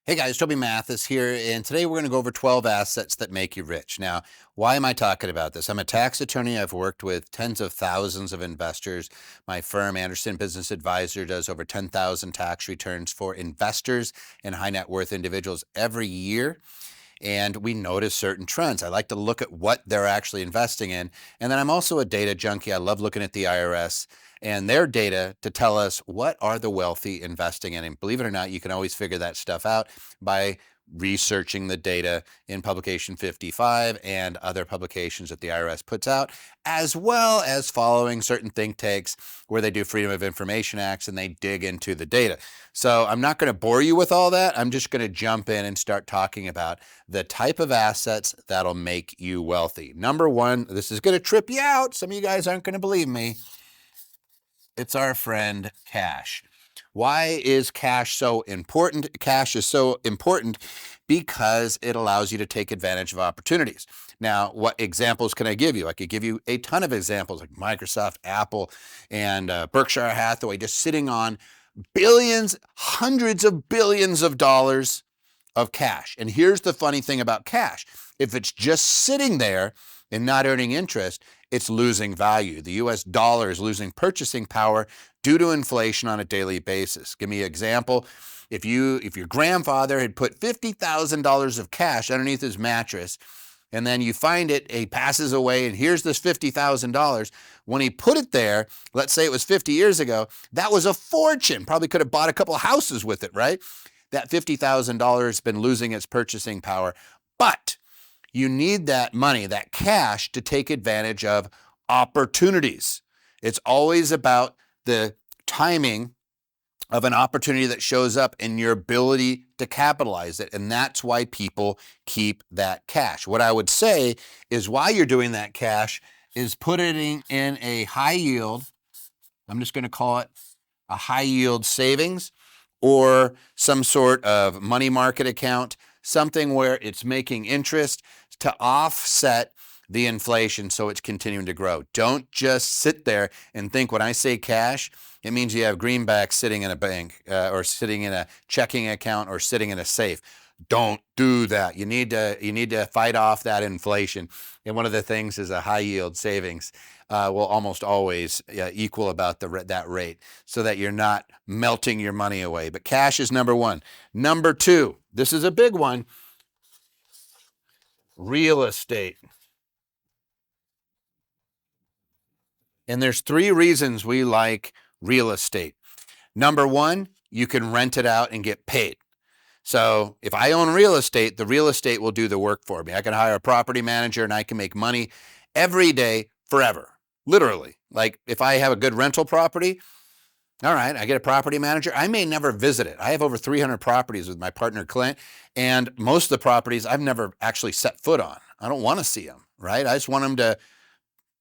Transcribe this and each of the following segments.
Hey guys, Toby Mathis here, and today we're going to go over 12 assets that make you rich. Now, why am I talking about this? I'm a tax attorney. I've worked with tens of thousands of investors. My firm, Anderson Business Advisor, does over 10,000 tax returns for investors and high net worth individuals every year. And we notice certain trends. I like to look at what they're actually investing in. And then I'm also a data junkie. I love looking at the IRS and their data to tell us what are the wealthy investing in. And believe it or not, you can always figure that stuff out by researching the data in publication 55 and other publications that the IRS puts out, as well as following certain think tanks where they do Freedom of Information Acts and they dig into the data. So I'm not going to bore you with all that. I'm just going to jump in and start talking about the type of assets that'll make you wealthy. Number one, this is going to trip you out. Some of you guys aren't going to believe me. It's our friend cash. Why is cash so important? Cash is so important because it allows you to take advantage of opportunities. Now, what examples can I give you? I could give you a ton of examples like Microsoft, Apple, and Berkshire Hathaway just sitting on billions, hundreds of billions of dollars of cash. And here's the funny thing about cash. If it's just sitting there and not earning interest, it's losing value. The US dollar is losing purchasing power due to inflation on a daily basis. Give me an example. If your grandfather had put $50,000 of cash underneath his mattress, and then you find it, he passes away, and here's this $50,000. When he put it there, let's say it was 50 years ago, that was a fortune. Probably could have bought a couple of houses with it, right? That $50,000 has been losing its purchasing power. But you need that money, that cash, to take advantage of opportunities. It's always about the timing of an opportunity that shows up and your ability to capitalize it. And that's why people keep that cash. What I would say is while you're doing that cash is putting in a high yield, I'm just going to call it a high yield savings or some sort of money market account, something where it's making interest to offset the inflation so it's continuing to grow. Don't just sit there and think when I say cash, it means you have greenbacks sitting in a bank or sitting in a checking account or sitting in a safe. Don't do that. You need to fight off that inflation. And one of the things is a high yield savings will almost always equal about that rate so that you're not melting your money away. But cash is number one. Number two, this is a big one, real estate. And there's three reasons we like real estate. Number one, you can rent it out and get paid. So if I own real estate, the real estate will do the work for me. I can hire a property manager and I can make money every day forever, literally. Like if I have a good rental property, all right, I get a property manager. I may never visit it. I have over 300 properties with my partner Clint, and most of the properties I've never actually set foot on. I don't want to see them, right? I just want them to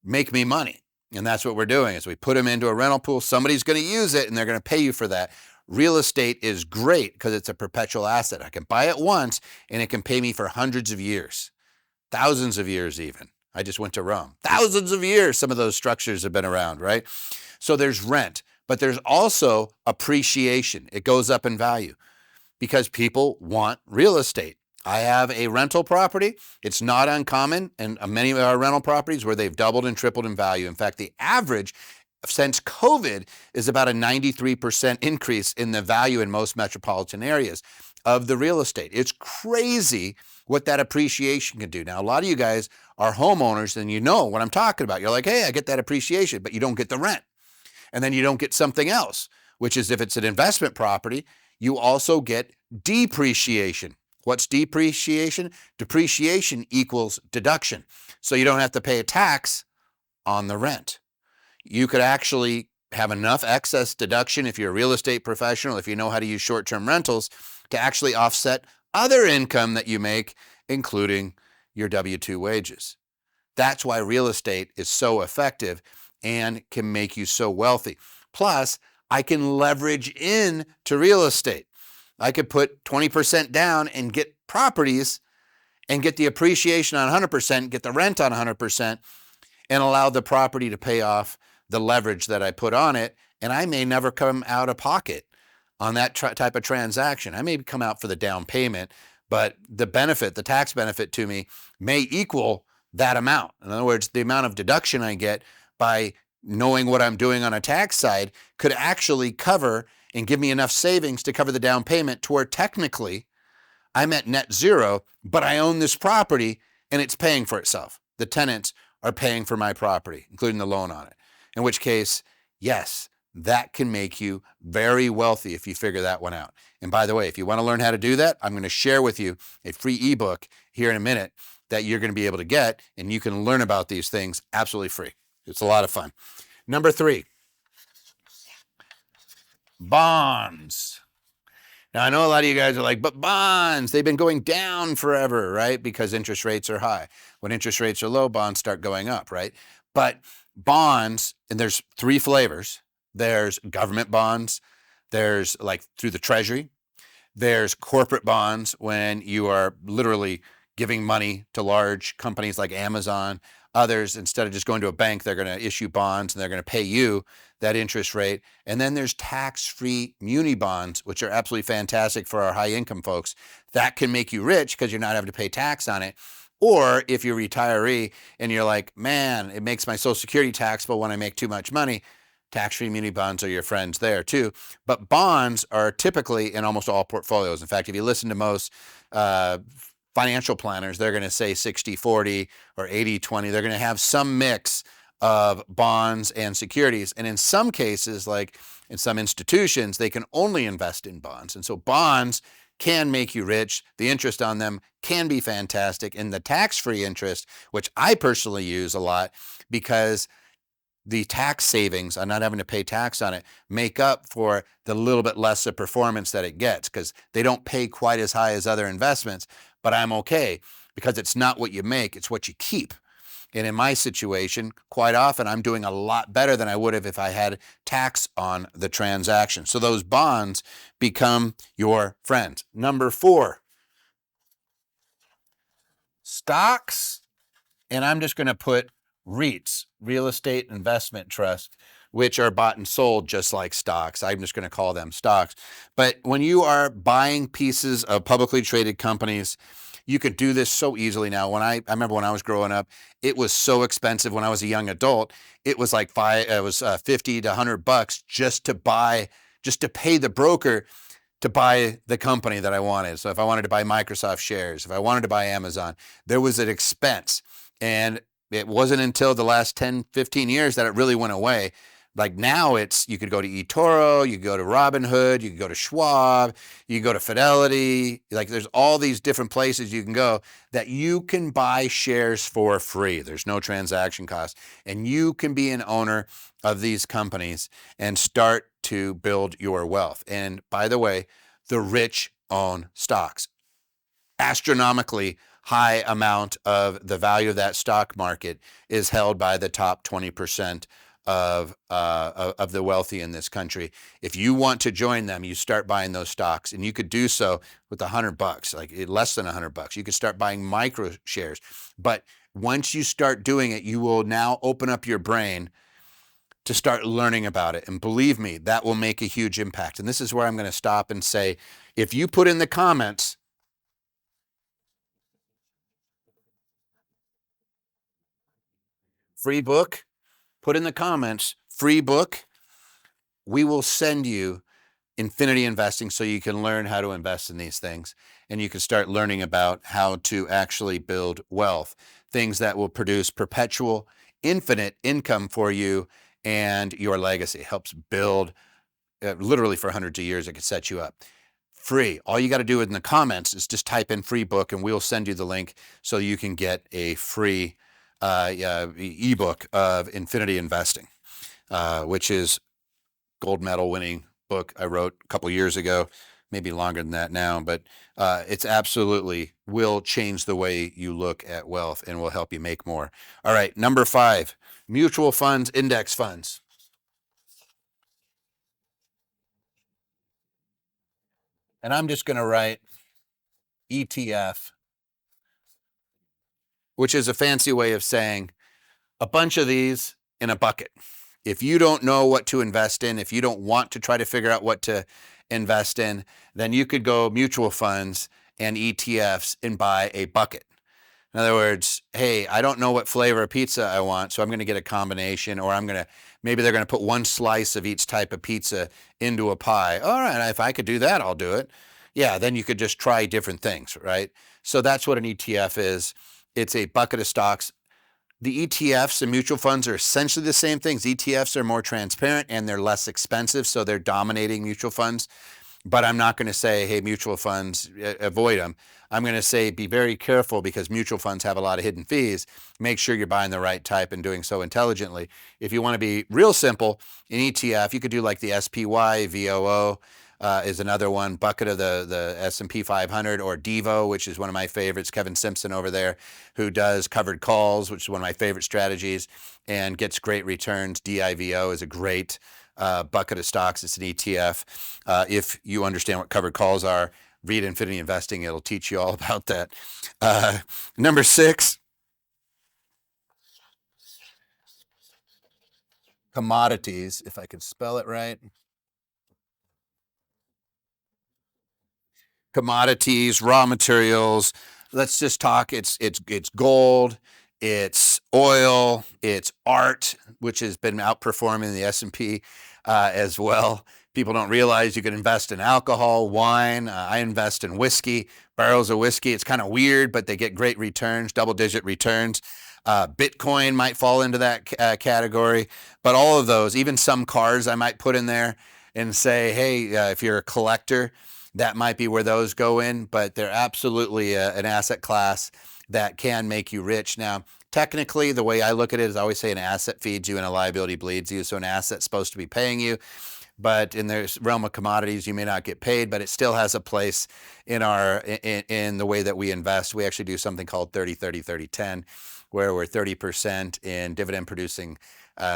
make me money. And that's what we're doing is we put them into a rental pool. Somebody's going to use it and they're going to pay you for that. Real estate is great because it's a perpetual asset. I can buy it once and it can pay me for hundreds of years, thousands of years even. I just went to Rome. Thousands of years some of those structures have been around, right? So there's rent, but there's also appreciation. It goes up in value because people want real estate. I have a rental property. It's not uncommon, and many of our rental properties where they've doubled and tripled in value. In fact, the average since COVID is about a 93% increase in the value in most metropolitan areas of the real estate. It's crazy what that appreciation can do. Now, a lot of you guys are homeowners and you know what I'm talking about. You're like, hey, I get that appreciation, but you don't get the rent. And then you don't get something else, which is if it's an investment property, you also get depreciation. What's depreciation? Depreciation equals deduction. So you don't have to pay a tax on the rent. You could actually have enough excess deduction if you're a real estate professional, if you know how to use short-term rentals, to actually offset other income that you make, including your W-2 wages. That's why real estate is so effective and can make you so wealthy. Plus, I can leverage into real estate. I could put 20% down and get properties and get the appreciation on 100%, get the rent on 100%, and allow the property to pay off the leverage that I put on it. And I may never come out of pocket on that type of transaction. I may come out for the down payment, but the benefit, the tax benefit to me may equal that amount. In other words, the amount of deduction I get by knowing what I'm doing on a tax side could actually cover and give me enough savings to cover the down payment to where technically I'm at net zero, but I own this property and it's paying for itself. The tenants are paying for my property, including the loan on it. In which case, yes, that can make you very wealthy if you figure that one out. And by the way, if you want to learn how to do that, I'm going to share with you a free ebook here in a minute that you're going to be able to get, and you can learn about these things absolutely free. It's a lot of fun. Number 3, bonds. Now, I know a lot of you guys are like, but bonds, they've been going down forever, right? Because interest rates are high. When interest rates are low, bonds start going up, right? But bonds, and there's 3 flavors. There's government bonds. There's like through the Treasury. There's corporate bonds when you are literally giving money to large companies like Amazon. Others, instead of just going to a bank, they're going to issue bonds and they're going to pay you that interest rate. And then there's tax-free muni bonds, which are absolutely fantastic for our high income folks. That can make you rich because you're not having to pay tax on it. Or if you're a retiree and you're like, man, it makes my Social Security taxable when I make too much money, tax-free muni bonds are your friends there too. But bonds are typically in almost all portfolios. In fact, if you listen to most financial planners, they're going to say 60-40 or 80-20. They're going to have some mix of bonds and securities. And in some cases, like in some institutions, they can only invest in bonds. And so bonds can make you rich. The interest on them can be fantastic. And the tax-free interest, which I personally use a lot because the tax savings on not having to pay tax on it make up for the little bit less of performance that it gets because they don't pay quite as high as other investments. But I'm okay because it's not what you make, it's what you keep. And in my situation, quite often I'm doing a lot better than I would have if I had tax on the transaction. So those bonds become your friends. Number 4, stocks. And I'm just going to put REITs, real estate investment trust, which are bought and sold just like stocks. I'm just going to call them stocks. But when you are buying pieces of publicly traded companies, you could do this so easily now. I remember when I was growing up, it was so expensive. When I was a young adult, it was like $50 to $100 just to pay the broker to buy the company that I wanted. So if I wanted to buy Microsoft shares, if I wanted to buy Amazon, there was an expense. And it wasn't until the last 10, 15 years that it really went away. Like now you could go to eToro, you could go to Robinhood, you could go to Schwab, you could go to Fidelity. Like there's all these different places you can go that you can buy shares for free. There's no transaction cost. And you can be an owner of these companies and start to build your wealth. And by the way, the rich own stocks. Astronomically high amount of the value of that stock market is held by the top 20% of the wealthy in this country. If you want to join them, you start buying those stocks, and you could do so with $100, like less than $100. You could start buying micro shares. But once you start doing it, you will now open up your brain to start learning about it. And believe me, that will make a huge impact. And this is where I'm going to stop and say, if you put in the comments, free book, put in the comments, free book, we will send you Infinity Investing so you can learn how to invest in these things. And you can start learning about how to actually build wealth, things that will produce perpetual, infinite income for you and your legacy. It helps build, literally for hundreds of years, it could set you up. Free. All you got to do in the comments is just type in free book and we'll send you the link so you can get a free ebook of Infinity Investing, which is gold medal winning book I wrote a couple years ago, maybe longer than that now, but it's absolutely will change the way you look at wealth and will help you make more. All right, number 5, mutual funds, index funds. And I'm just going to write ETF, which is a fancy way of saying a bunch of these in a bucket. If you don't know what to invest in, if you don't want to try to figure out what to invest in, then you could go mutual funds and ETFs and buy a bucket. In other words, hey, I don't know what flavor of pizza I want, so I'm going to get a combination, or maybe they're going to put one slice of each type of pizza into a pie. All right, if I could do that, I'll do it. Yeah, then you could just try different things, right? So that's what an ETF is. It's a bucket of stocks. The ETFs and mutual funds are essentially the same things. ETFs are more transparent and they're less expensive, so they're dominating mutual funds. But I'm not going to say, hey, mutual funds, avoid them. I'm going to say be very careful because mutual funds have a lot of hidden fees. Make sure you're buying the right type and doing so intelligently. If you want to be real simple, in ETF, you could do like the SPY, VOO is another one, bucket of the S&P 500, or Devo, which is one of my favorites, Kevin Simpson over there, who does covered calls, which is one of my favorite strategies and gets great returns. DIVO is a great bucket of stocks. It's an ETF. If you understand what covered calls are, read Infinity Investing. It'll teach you all about that. Number 6, commodities, if I could spell it right. Commodities, raw materials. Let's just talk. It's gold, it's oil, it's art, which has been outperforming the S&P as well. People don't realize you can invest in alcohol, wine. I invest in whiskey, barrels of whiskey. It's kind of weird, but they get great returns, double-digit returns. Bitcoin might fall into that category, but all of those, even some cars I might put in there and say, hey, if you're a collector, that might be where those go in, but they're absolutely an asset class that can make you rich. Now, technically, the way I look at it is I always say an asset feeds you and a liability bleeds you. So an asset's supposed to be paying you, but in the realm of commodities, you may not get paid, but it still has a place in in the way that we invest. We actually do something called 30-30-30-10, where we're 30% in dividend producing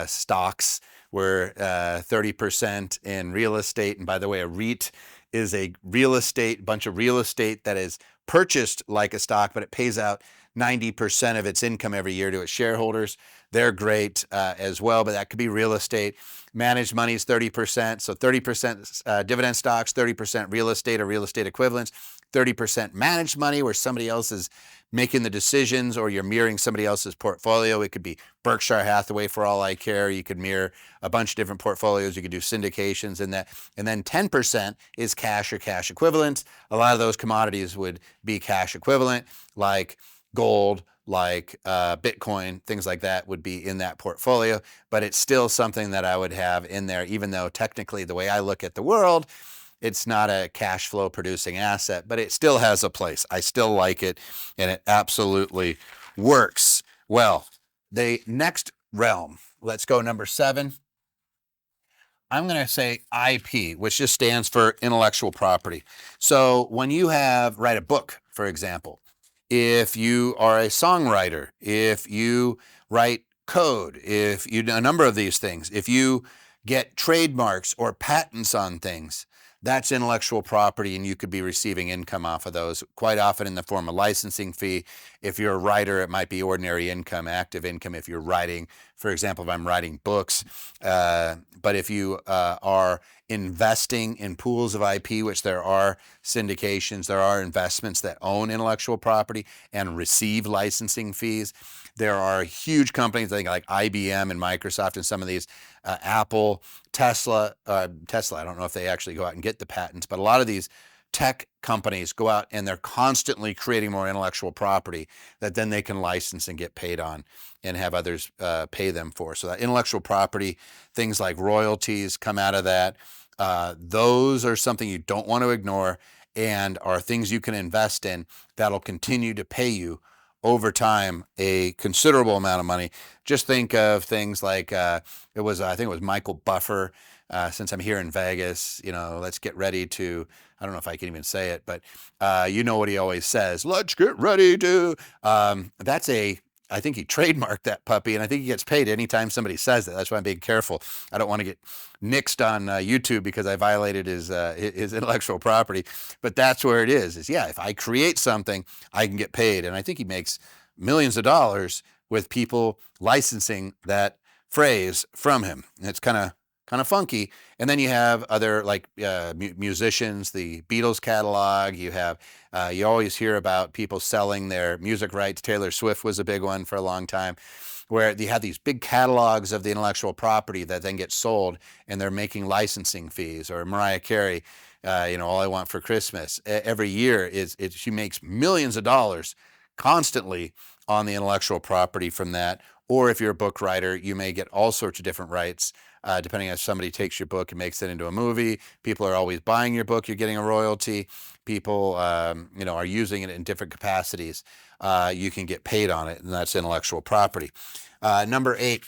stocks. We're 30% in real estate. And by the way, a REIT is a bunch of real estate that is purchased like a stock, but it pays out 90% of its income every year to its shareholders. They're great as well, but that could be real estate. Managed money is 30%. So 30% dividend stocks, 30% real estate or real estate equivalents, 30% managed money where somebody else is making the decisions or you're mirroring somebody else's portfolio. It could be Berkshire Hathaway for all I care. You could mirror a bunch of different portfolios. You could do syndications in that. And then 10% is cash or cash equivalents. A lot of those commodities would be cash equivalent, like gold, like Bitcoin, things like that would be in that portfolio. But it's still something that I would have in there, even though technically the way I look at the world, it's not a cash flow producing asset, but it still has a place. I still like it, and it absolutely works well. The next realm, let's go number 7. I'm going to say IP, which just stands for intellectual property. So when you write a book, for example, if you are a songwriter, if you write code, if you do a number of these things, if you get trademarks or patents on things, that's intellectual property, and you could be receiving income off of those, quite often in the form of licensing fee. If you're a writer, it might be ordinary income, active income if you're writing. For example, if I'm writing books. But if you are investing in pools of IP, which there are syndications, there are investments that own intellectual property and receive licensing fees. There are huge companies, I think like IBM and Microsoft and some of these, Apple, Tesla, I don't know if they actually go out and get the patents, but a lot of these tech companies go out and they're constantly creating more intellectual property that then they can license and get paid on and have others pay them for. So that intellectual property, things like royalties come out of that. Those are something you don't want to ignore and are things you can invest in that'll continue to pay you over time a considerable amount of money. Just think of things like I think it was Michael Buffer. Since I'm here in Vegas, let's get ready to, I don't know if I can even say it, but you know what he always says, let's get ready to, I think he trademarked that puppy, and I think he gets paid anytime somebody says that. That's why I'm being careful. I don't want to get nixed on YouTube because I violated his intellectual property. But that's where it is if I create something, I can get paid. And I think he makes millions of dollars with people licensing that phrase from him. And it's kind of kind of funky. And then you have other like musicians, the Beatles catalog. You have you always hear about people selling their music rights. Taylor Swift was a big one for a long time, where you have these big catalogs of the intellectual property that then get sold, and they're making licensing fees. Or Mariah Carey, All I Want for Christmas. Every year she makes millions of dollars constantly on the intellectual property from that. Or if you're a book writer, you may get all sorts of different rights. Depending on if somebody takes your book and makes it into a movie, people are always buying your book, you're getting a royalty. People, are using it in different capacities. You can get paid on it, and that's intellectual property. Number 8,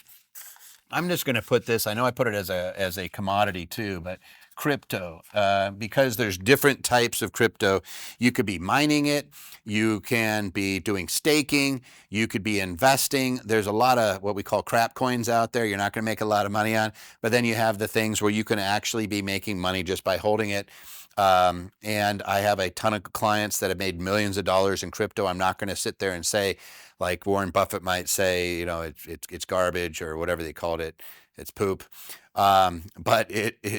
I'm just going to put this, I know I put it as a commodity too, but crypto, because there's different types of crypto. You could be mining it, you can be doing staking, you could be investing. There's a lot of what we call crap coins out there you're not going to make a lot of money on, but then you have the things where you can actually be making money just by holding it. And I have a ton of clients that have made millions of dollars in crypto. I'm not going to sit there and say, like Warren Buffett might say, it's garbage or whatever they called it. It's poop. But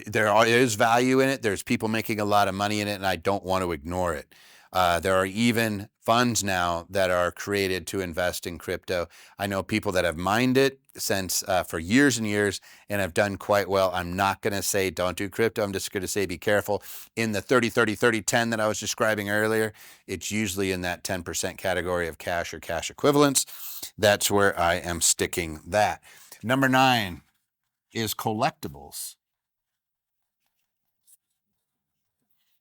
there is value in it. There's people making a lot of money in it, and I don't want to ignore it. There are even funds now that are created to invest in crypto. I know people that have mined it since for years and years and have done quite well. I'm not going to say don't do crypto. I'm just going to say be careful. In the 30-30-30-10 that I was describing earlier, it's usually in that 10% category of cash or cash equivalents. That's where I am sticking that. Number 9 is collectibles.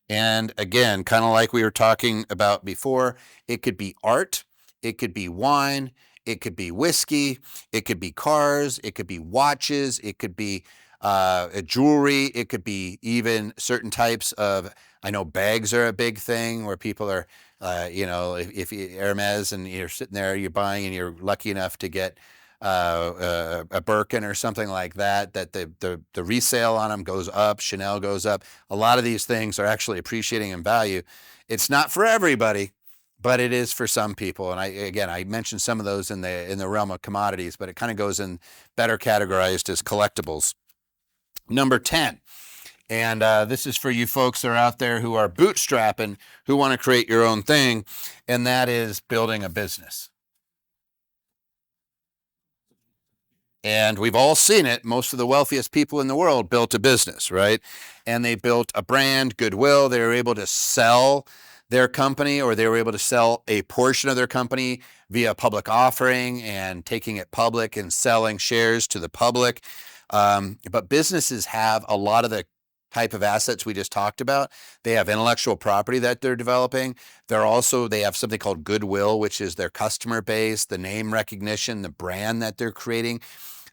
And again, kind of like we were talking about before, it could be art, it could be wine, it could be whiskey, it could be cars, it could be watches, it could be jewelry, it could be even certain types of, I know bags are a big thing where people are, if you Hermes and you're sitting there, you're buying and you're lucky enough to get a Birkin or something like that, that the resale on them goes up, Chanel goes up. A lot of these things are actually appreciating in value. It's not for everybody, but it is for some people. And I mentioned some of those in the realm of commodities, but it kind of goes in better categorized as collectibles. Number 10. And this is for you folks that are out there who are bootstrapping, who want to create your own thing, and that is building a business. And we've all seen it. Most of the wealthiest people in the world built a business, right? And they built a brand, goodwill. They were able to sell their company, or they were able to sell a portion of their company via public offering and taking it public and selling shares to the public. But businesses have a lot of the type of assets we just talked about. They have intellectual property that they're developing. They have something called goodwill, which is their customer base, the name recognition, the brand that they're creating.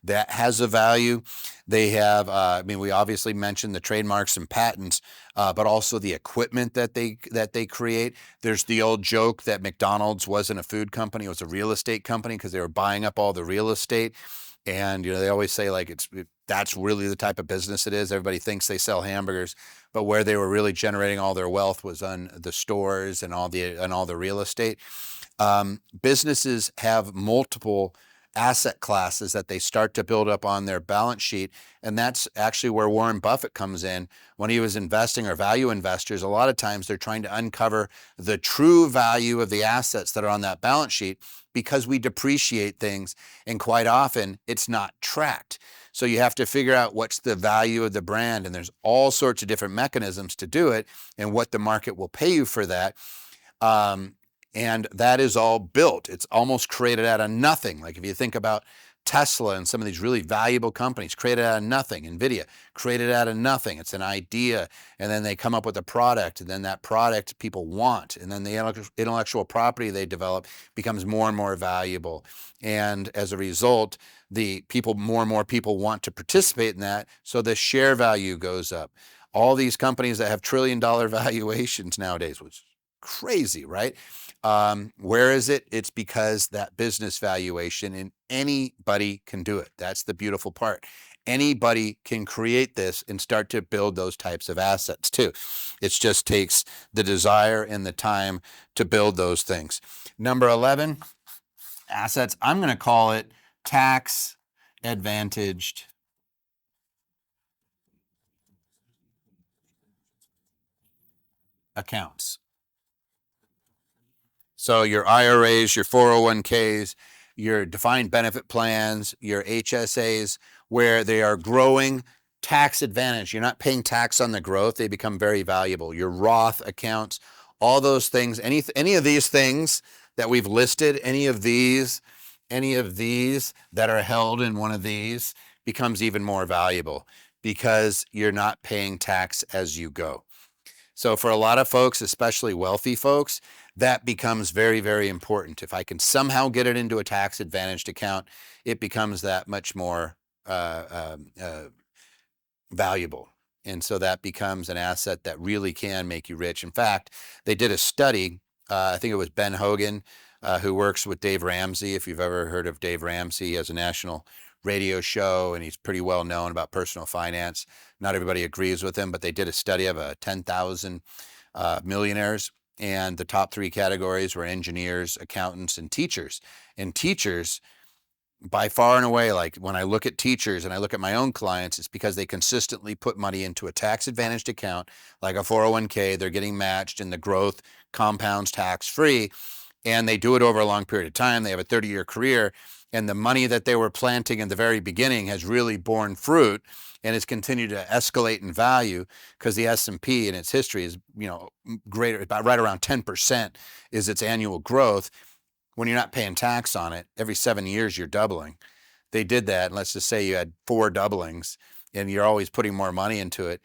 That has a value. They have, we obviously mentioned the trademarks and patents, but also the equipment that they create. There's the old joke that McDonald's wasn't a food company, it was a real estate company because they were buying up all the real estate. And they always say that's really the type of business it is. Everybody thinks they sell hamburgers, but where they were really generating all their wealth was on the stores and all the real estate. Businesses have multiple asset classes that they start to build up on their balance sheet. And that's actually where Warren Buffett comes in. When he was investing, or value investors, a lot of times they're trying to uncover the true value of the assets that are on that balance sheet, because we depreciate things and quite often it's not tracked. So you have to figure out what's the value of the brand, and there's all sorts of different mechanisms to do it and what the market will pay you for that. And that is all built. It's almost created out of nothing. Like if you think about Tesla and some of these really valuable companies created out of nothing, NVIDIA created out of nothing. It's an idea, and then they come up with a product, and then that product people want, and then the intellectual property they develop becomes more and more valuable. And as a result, more and more people want to participate in that, so the share value goes up. All these companies that have trillion-dollar valuations nowadays, which is crazy, right? Where is it? It's because that business valuation, and anybody can do it. That's the beautiful part. Anybody can create this and start to build those types of assets too. It just takes the desire and the time to build those things. Number 11, assets. I'm going to call it tax advantaged accounts. So your IRAs, your 401ks, your defined benefit plans, your HSAs, where they are growing tax advantage. You're not paying tax on the growth. They become very valuable. Your Roth accounts, all those things, any of these things that we've listed, any of these that are held in one of these becomes even more valuable because you're not paying tax as you go. So for a lot of folks, especially wealthy folks, that becomes very, very important. If I can somehow get it into a tax advantaged account, it becomes that much more valuable. And so that becomes an asset that really can make you rich. In fact, they did a study, I think it was Ben Hogan, who works with Dave Ramsey. If you've ever heard of Dave Ramsey, he has a national radio show and he's pretty well known about personal finance. Not everybody agrees with him, but they did a study of 10,000 millionaires, and the top three categories were engineers, accountants, and teachers. And teachers, by far and away, like when I look at teachers and I look at my own clients, it's because they consistently put money into a tax advantaged account like a 401k. They're getting matched and the growth compounds tax free, and they do it over a long period of time. They have a 30-year career, and the money that they were planting in the very beginning has really borne fruit and has continued to escalate in value because the S&P in its history is, greater, about right around 10% is its annual growth. When you're not paying tax on it, every 7 years you're doubling. They did that, and let's just say you had 4 doublings and you're always putting more money into it.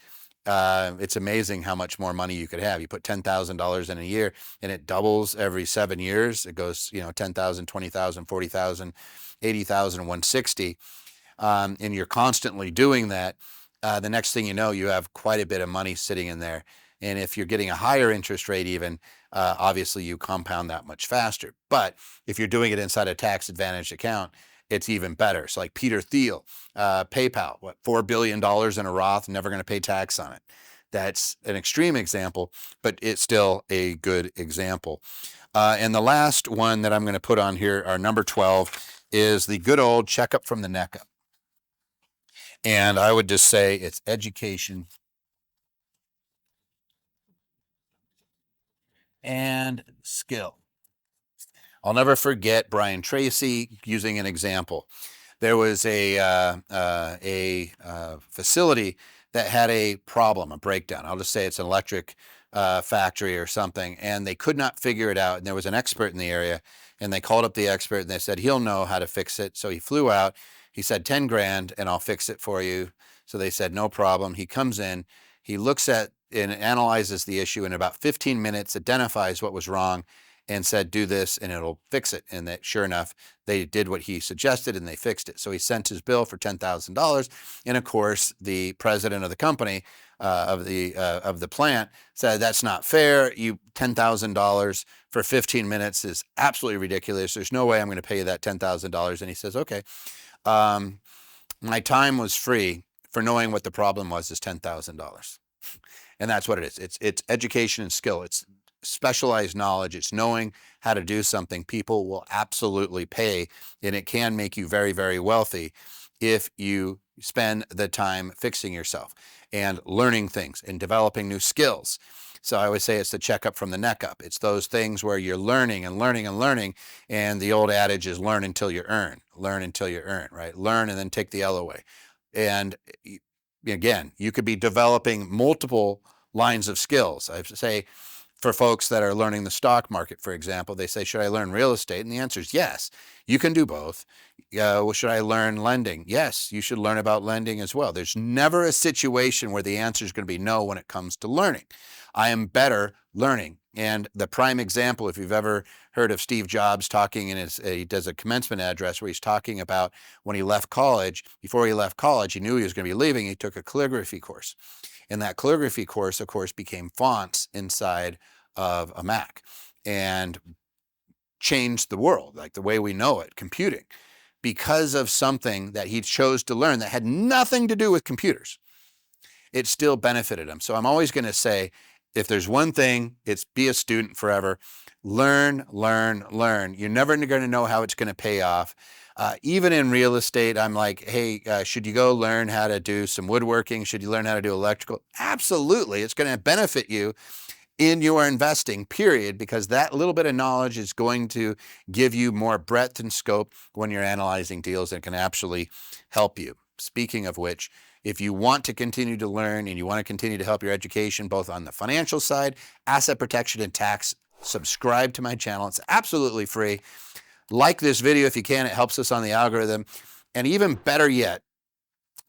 It's amazing how much more money you could have. You put $10,000 in a year and it doubles every 7 years. It goes, 10,000, 20,000, 40,000, 80,000, 160. And you're constantly doing that. The next thing you know, you have quite a bit of money sitting in there. And if you're getting a higher interest rate even, obviously you compound that much faster. But if you're doing it inside a tax advantaged account, it's even better. So like Peter Thiel, PayPal, $4 billion in a Roth, never going to pay tax on it. That's an extreme example, but it's still a good example. And the last one that I'm going to put on here, our number 12, is the good old checkup from the neck up. And I would just say it's education and skill. I'll never forget Brian Tracy using an example. There was a facility that had a problem, a breakdown. I'll just say it's an electric factory or something, and they could not figure it out. And there was an expert in the area, and they called up the expert and they said, he'll know how to fix it. So he flew out. He said, 10 grand and I'll fix it for you. So they said, no problem. He comes in, he looks at and analyzes the issue in about 15 minutes, identifies what was wrong, and said, do this and it'll fix it. And that, sure enough, they did what he suggested and they fixed it. So he sent his bill for $10,000. And of course, the president of the company, of the plant, said, that's not fair. You $10,000 for 15 minutes is absolutely ridiculous. There's no way I'm going to pay you that $10,000. And he says, okay, my time was free for knowing what the problem was is $10,000. And that's what it is. It's education and skill. It's specialized knowledge. It's knowing how to do something people will absolutely pay, and it can make you very, very wealthy if you spend the time fixing yourself and learning things and developing new skills. So I always say it's the checkup from the neck up. It's those things where you're learning and learning and learning, and the old adage is learn until you earn. Learn until you earn, right? Learn and then take the L away. And again, you could be developing multiple lines of skills. I say, for folks that are learning the stock market, for example, they say, should I learn real estate? And the answer is yes. You can do both. Well, should I learn lending? Yes, you should learn about lending as well. There's never a situation where the answer is going to be no when it comes to learning. I am better learning. And the prime example, if you've ever heard of Steve Jobs talking in he does a commencement address where he's talking about when he left college. Before he left college, he knew he was going to be leaving. He took a calligraphy course. And that calligraphy course, of course, became fonts inside of a Mac and changed the world, like the way we know it, computing, because of something that he chose to learn that had nothing to do with computers. It still benefited him. So I'm always going to say, if there's one thing, it's be a student forever. Learn, learn, learn. You're never going to know how it's going to pay off. Even in real estate, I'm like, hey, should you go learn how to do some woodworking? Should you learn how to do electrical? Absolutely. It's going to benefit you. in your investing, period, because that little bit of knowledge is going to give you more breadth and scope when you're analyzing deals and can actually help you. Speaking of which, if you want to continue to learn and you want to continue to help your education, both on the financial side, asset protection, and tax, subscribe to my channel. It's absolutely free. Like this video if you can, it helps us on the algorithm. And even better yet,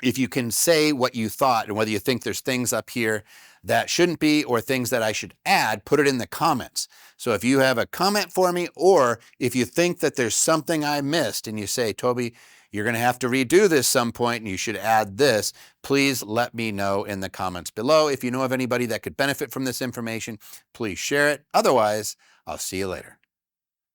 if you can say what you thought and whether you think there's things up here that shouldn't be or things that I should add, put it in the comments. So if you have a comment for me, or if you think that there's something I missed and you say, Toby, you're going to have to redo this some point and you should add this, please let me know in the comments below. If you know of anybody that could benefit from this information, please share it. Otherwise, I'll see you later.